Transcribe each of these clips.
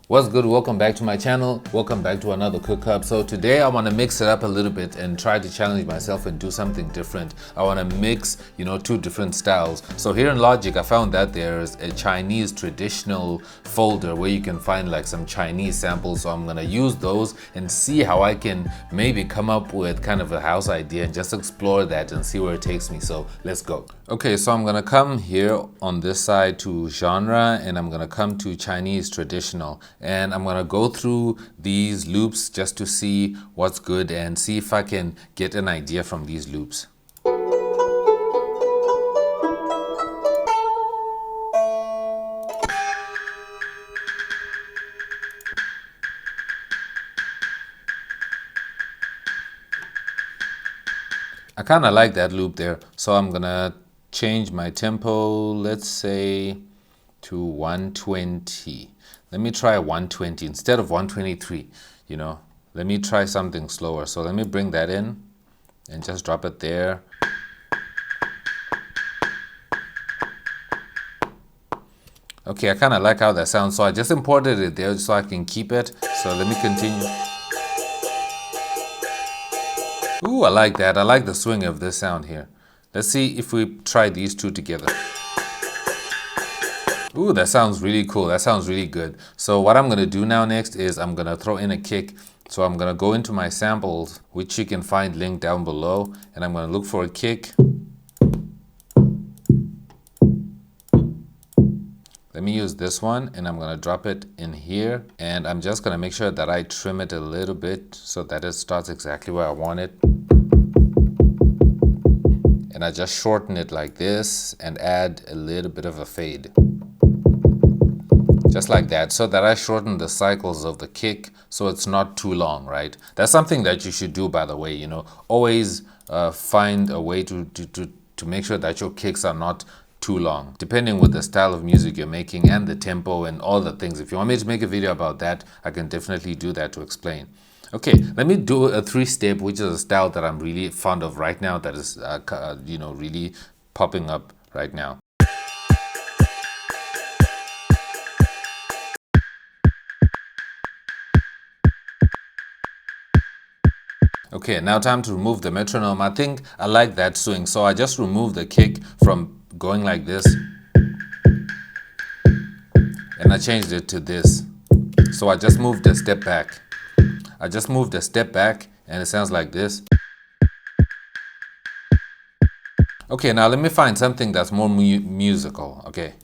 What's good? Welcome back to my channel. Welcome back to another cook up. So today I want to mix it up a little bit and try to challenge myself and do something different. I want to mix, two different styles. So here in Logic, I found that there's a Chinese traditional folder where you can find like some Chinese samples. So I'm going to use those and see how I can maybe come up with kind of a house idea and just explore that and see where it takes me. So let's go. Okay, so I'm going to come here on this side to genre and I'm going to come to Chinese traditional. And I'm gonna go through these loops just to see what's good and see if I can get an idea from these loops. I kind of like that loop there, so I'm gonna change my tempo, let's say to 120. Let me try 120 instead of 123, Let me try something slower. So let me bring that in and just drop it there. Okay, I kind of like how that sounds. So I just imported it there so I can keep it. So let me continue. Ooh, I like that. I like the swing of this sound here. Let's see if we try these two together. Ooh, that sounds really cool. That sounds really good. So what I'm going to do now next is I'm going to throw in a kick. So I'm going to go into my samples, which you can find linked down below. And I'm going to look for a kick. Let me use this one and I'm going to drop it in here. And I'm just going to make sure that I trim it a little bit so that it starts exactly where I want it. And I just shorten it like this and add a little bit of a fade. Just like that, so that I shorten the cycles of the kick so it's not too long, right? That's something that you should do, by the way, Always find a way to make sure that your kicks are not too long, depending with the style of music you're making and the tempo and all the things. If you want me to make a video about that, I can definitely do that to explain. Okay, let me do a 3-step, which is a style that I'm really fond of right now, that is, really popping up right now. Okay, now time to remove the metronome. I think I like that swing, so I just remove the kick from going like this and I changed it to this. So I just moved a step back. I just moved a step back and it sounds like this. Okay, now let me find something that's more musical. Okay.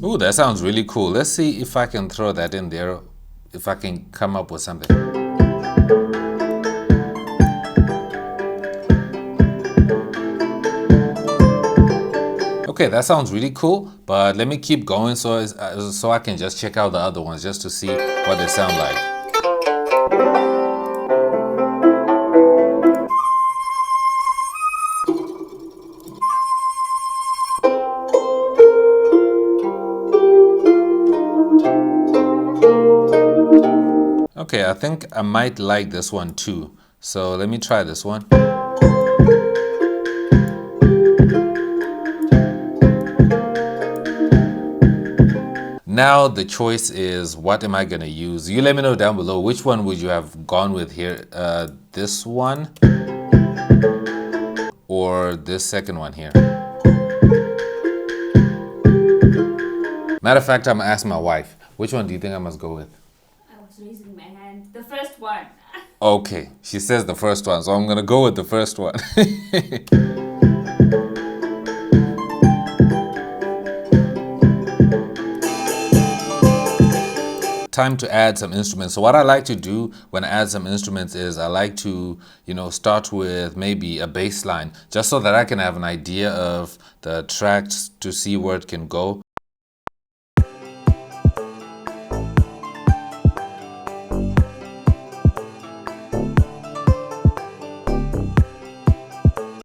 Ooh, that sounds really cool. Let's see if I can throw that in there, if I can come up with something. Okay, that sounds really cool, but let me keep going so I can just check out the other ones just to see what they sound like. Okay, I think I might like this one too. So let me try this one. Now the choice is, what am I gonna use? You let me know down below, which one would you have gone with here? This one or this second one here? Matter of fact, I'm gonna ask my wife. Which one do you think I must go with? I was raising my hand. The first one. Okay, she says the first one, so I'm gonna go with the first one. Time to add some instruments. So what I like to do when I add some instruments is I like to, start with maybe a bass line, just so that I can have an idea of the tracks to see where it can go.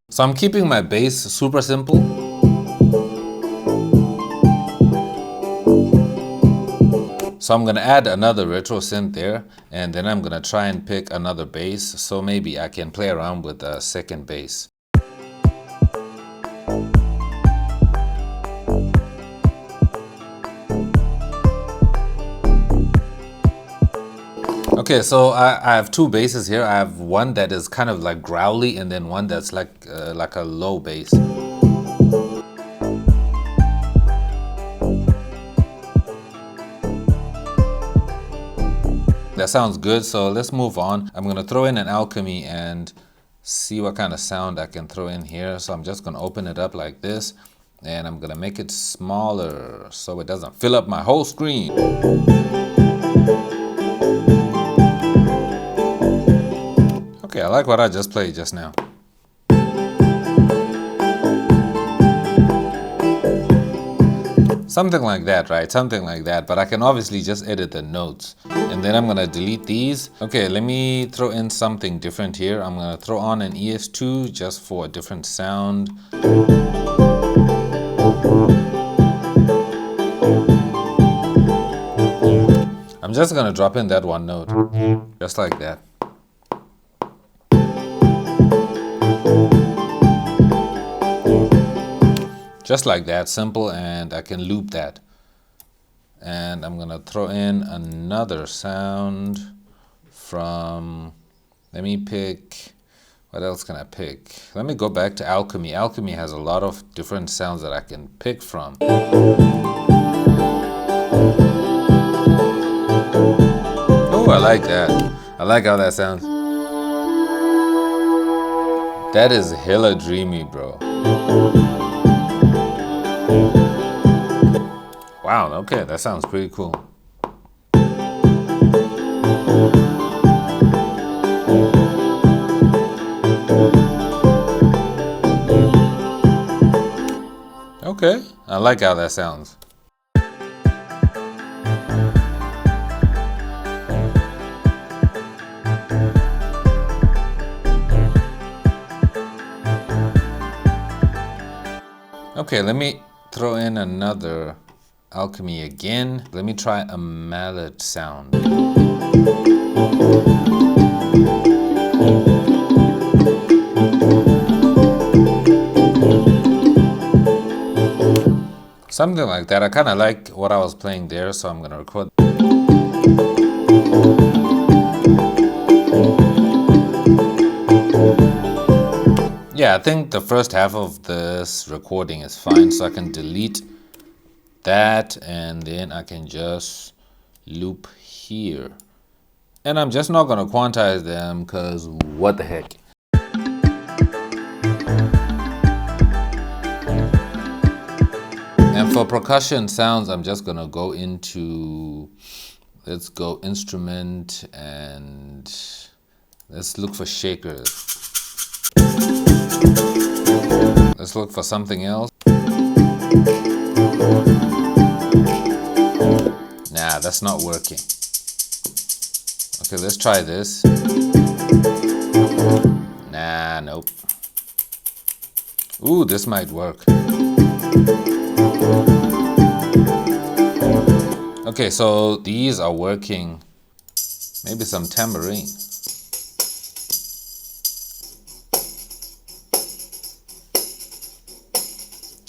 So I'm keeping my bass super simple. So I'm gonna add another retro synth there, and then I'm gonna try and pick another bass, so maybe I can play around with a second bass. Okay, so I have two basses here. I have one that is kind of like growly, and then one that's like a low bass. That sounds good, so let's move on. I'm gonna throw in an alchemy and see what kind of sound I can throw in here. So I'm just gonna open it up like this, and I'm gonna make it smaller so it doesn't fill up my whole screen. Okay, I like what I just played just now. Something like that, right? Something like that, but I can obviously just edit the notes. And then I'm gonna delete these. Okay, let me throw in something different here. I'm gonna throw on an ES2 just for a different sound. I'm just gonna drop in that one note, just like that. Just like that, simple, and I can loop that. And I'm gonna throw in another sound from, let me pick, what else can I pick? Let me go back to Alchemy. Alchemy has a lot of different sounds that I can pick from. Oh, I like that. I like how that sounds. That is hella dreamy, bro. Wow, okay, that sounds pretty cool. Okay, I like how that sounds. Okay, let me throw in another alchemy again. Let me try a mallet sound. Something like that. I kind of like what I was playing there, so I'm gonna record. Yeah, I think the first half of this recording is fine, so I can delete that, and then I can just loop here. And I'm just not gonna quantize them, because what the heck. And for percussion sounds, I'm just gonna go into, let's go instrument, and let's look for shakers. Let's look for something else. Nah, that's not working. Okay, let's try this. Nah, nope. Ooh, this might work. Okay, so these are working. Maybe some tambourine.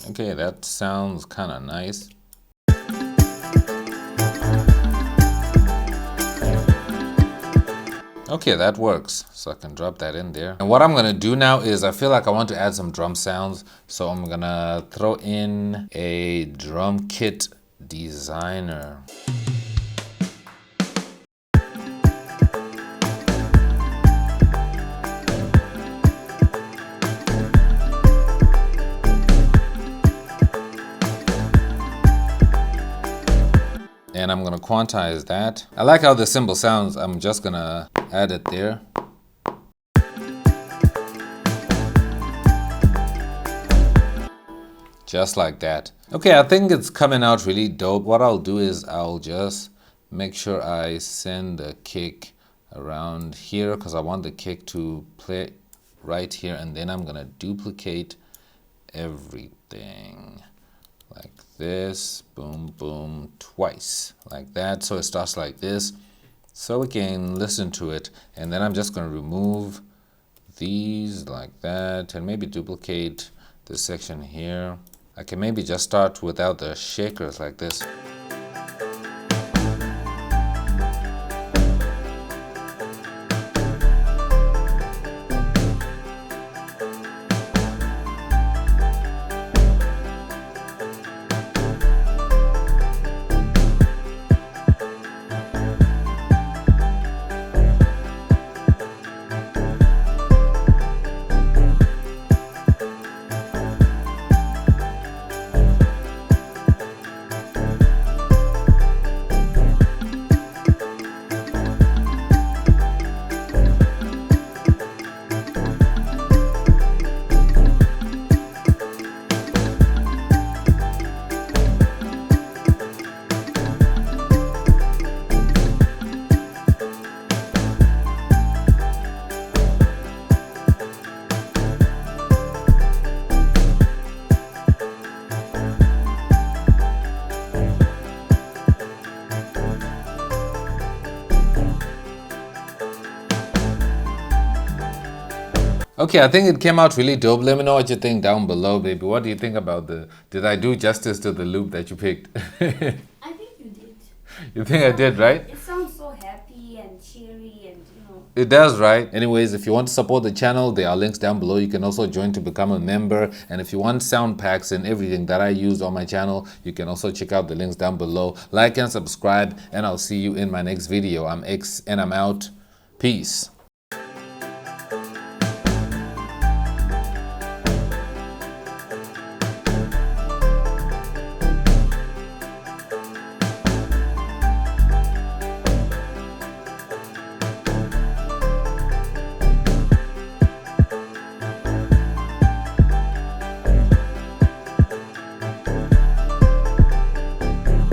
Okay, that sounds kind of nice. Okay, that works. So I can drop that in there. And what I'm gonna do now is I feel like I want to add some drum sounds. So I'm gonna throw in a drum kit designer. And I'm gonna quantize that. I like how the cymbal sounds. I'm just gonna add it there. Just like that. Okay, I think it's coming out really dope. What I'll do is I'll just make sure I send the kick around here, because I want the kick to play right here, and then I'm gonna duplicate everything like this, boom, boom, twice, like that. So it starts like this, so we can listen to it. And then I'm just going to remove these like that, and maybe duplicate this section here. I can maybe just start without the shakers like this. Okay, I think it came out really dope. Let me know what you think down below, baby. What do you think about did I do justice to the loop that you picked? I think you did. You think I did, right? It sounds so happy and cheery and, you know. It does, right? Anyways, if you want to support the channel, there are links down below. You can also join to become a member. And if you want sound packs and everything that I use on my channel, you can also check out the links down below. Like and subscribe, and I'll see you in my next video. I'm X and I'm out. Peace.